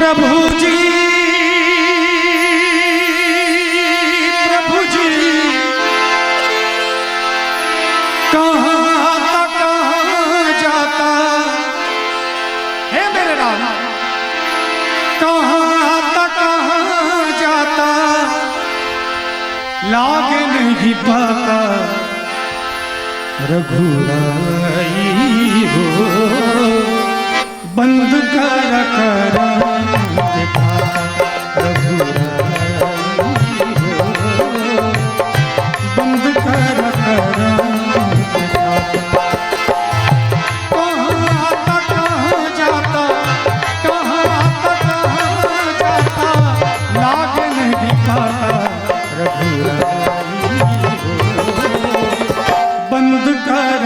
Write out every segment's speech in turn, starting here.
प्रभु जी प्रभु जी कहाँ तक कहाँ जाता है मेरे राम, कहाँ तक कहाँ जाता लागे नहीं पाता रघुराई हो, बंद कर बंद कर कहाँ तक कहाँ जाता, कहाँ तक कहाँ जाता लाग नहीं पाता रघुराई हो, बंद कर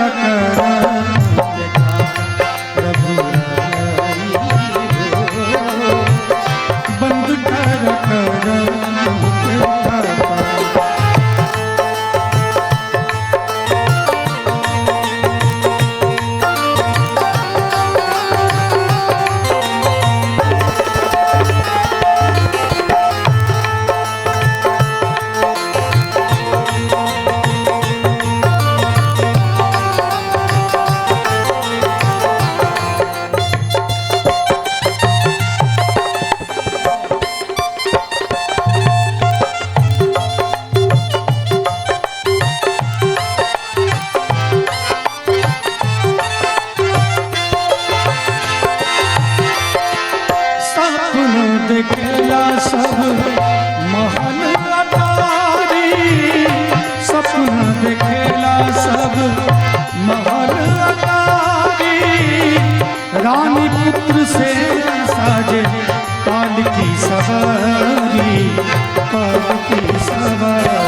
देखला सब महल अटारी, सपना देखला सब महल अटारी, रानी पुत्र से साजे पाल की सवारी, पाल की सवारी।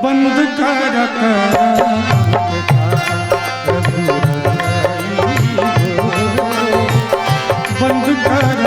बंद कर बंद कर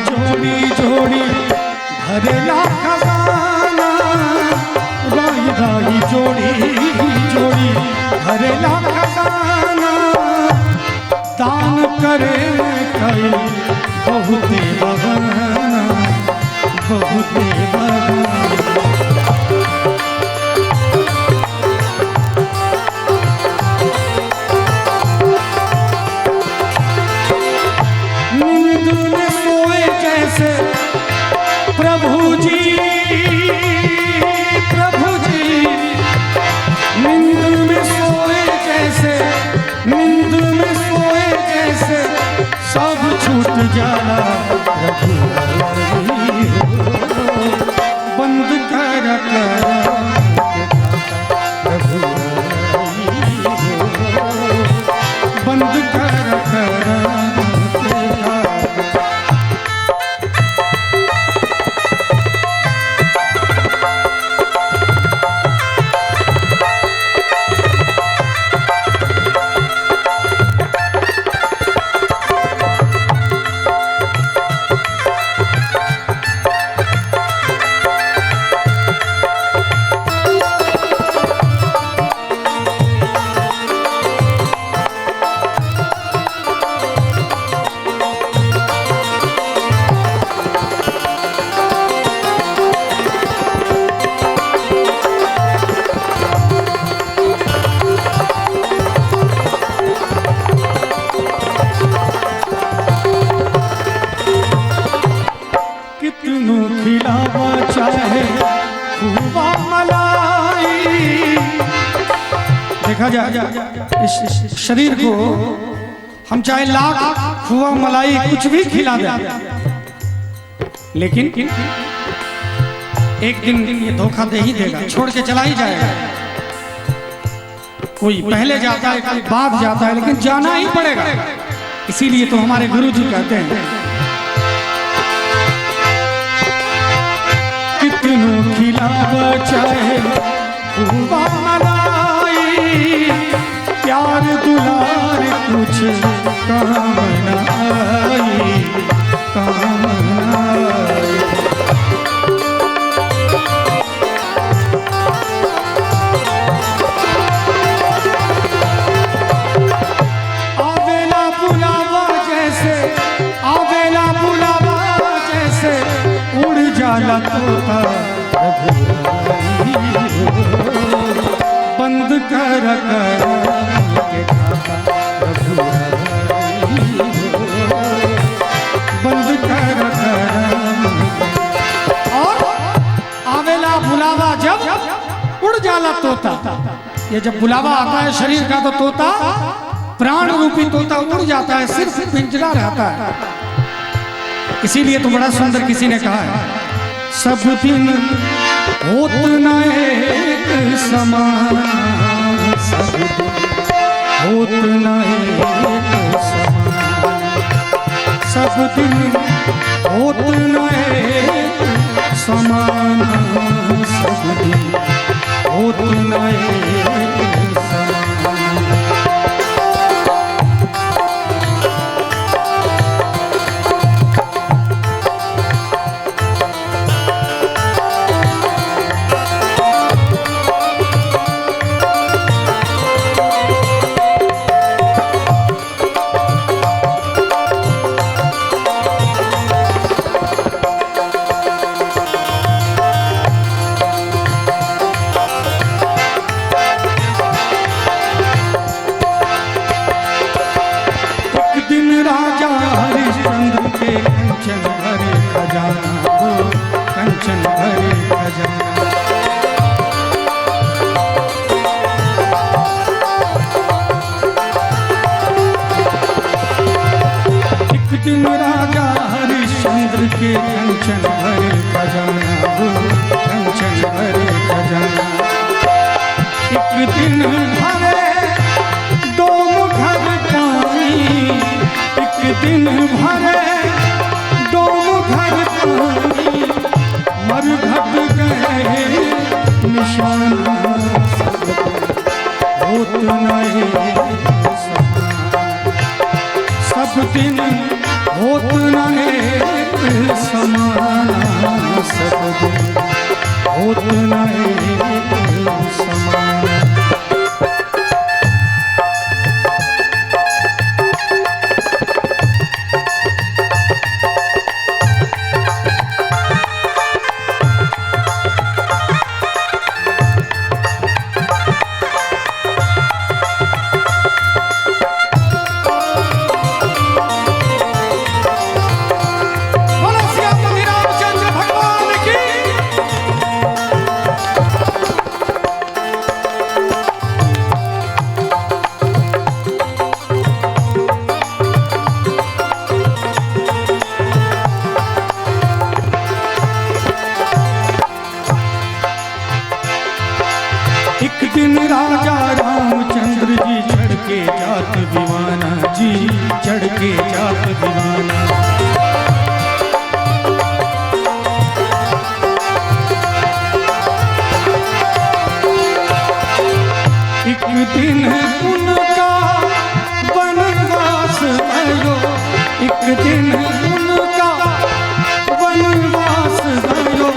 जोड़ी जोड़ी भरेला खजाना, राई राई जोड़ी जोड़ी भरेला खजाना, दान करे कई बहुते बहाना, बहुते बहाना। प्रभु जी प्रभु जी नींद में सोए जैसे, नींद में सोए जैसे सब छूट जाला रघुराई हो, बंद कर रघुराई हो, बंद कर कितनों खिलावा चाहे खुआ मलाई। देखा जाए इस शरीर को हम चाहे लाख खुआ मलाई कुछ भी खिला दें, लेकिन एक दिन ये धोखा दे ही देगा, छोड़ के चला ही जाएगा। कोई पहले जाता है, कोई बाद जाता है, लेकिन जाना ही पड़ेगा। इसीलिए तो हमारे गुरु जी कहते हैं, कितनों खिलावा चाहे खुआ मलाई, प्यार दुलार कुछ काम न आई, काम न आई। आवेला बुलावा जैसे, आवेला बुलावा जैसे, उड़ जाला तोता बंद कर के खाता बंद कर। और आवेला बुलावा जब उड़ जाला तोता, ये जब बुलावा आता है शरीर का तो तोता, प्राण रूपी तोता उड़ जाता है, सिर्फ पिंजरा रहता है। इसीलिए तो बड़ा सुंदर किसी ने कहा है, सब दिन होत न एक समान, सब दिन होत न एक समान, सब दिन होत न एक समान, सब दिन होत न एक समान। राजा हरिश्चंद्र के कंचन भरे खजाना, वो कंचन भरे खजाना। एक दिन राजा हरिश्चंद्र के कंचन भरे खजाना, वो कंचन भरे खजाना। एक दिन भरे डोम घर पानी, एक दिन भरे डोम घर पानी, मरघट गए निशान, होत न एक समान, सब दिन होत न एक समान, सब दिन होत न एक समान। एक दिन राजा रामचंद्र जी चढ़ के जात दीवाना, जी चढ़ के जात दीवाना। एक दिन उनका वनवास भयो, एक दिन उनका वनवास भयो,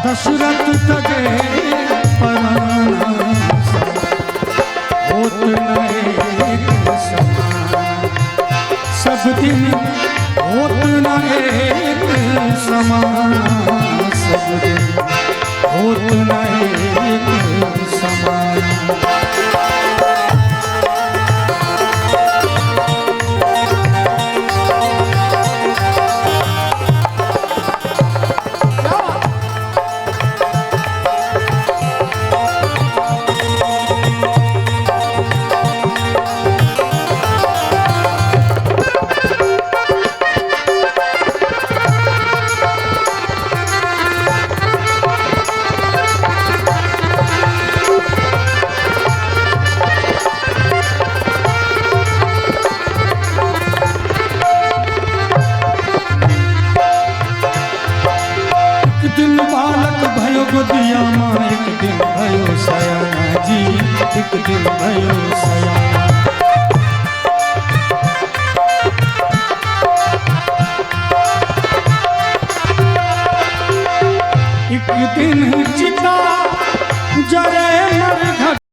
दशरथ तजे पराना, होत न एक समान, सब दिन होत न एक समान, सब दिन होत न एक समान। दिन बालक भयो गोदिया माँ, एक दिन भयो सयाना जी, एक दिन भयो सयाना। एक दिन चिता जरे मरघट